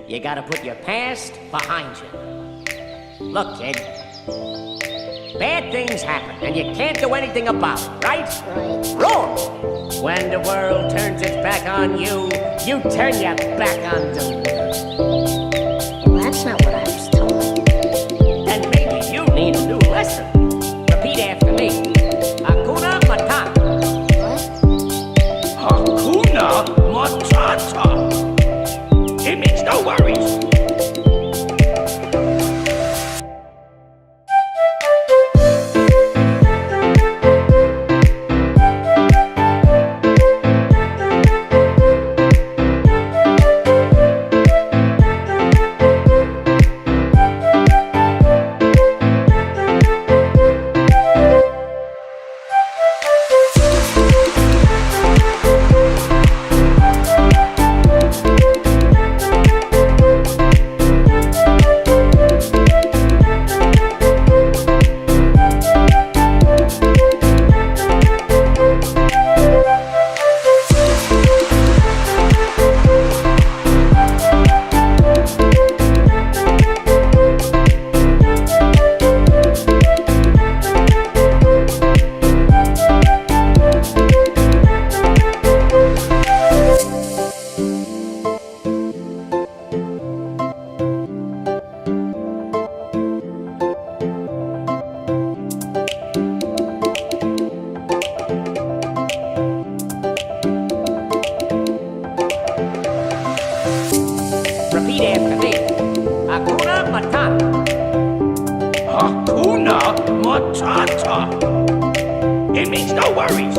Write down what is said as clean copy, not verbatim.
You gotta put your past behind you. Look, kid. Bad things happen, and you can't do anything about it, right? Right. Wrong! When the world turns its back on you, you turn your back on the world. Well, that's not what I was told. Then maybe you need a new lesson. Repeat after me. Hakuna Matata. What? Hakuna Matata. It means no worries. Repeat after me. Hakuna Matata. Hakuna Matata. It means no worries.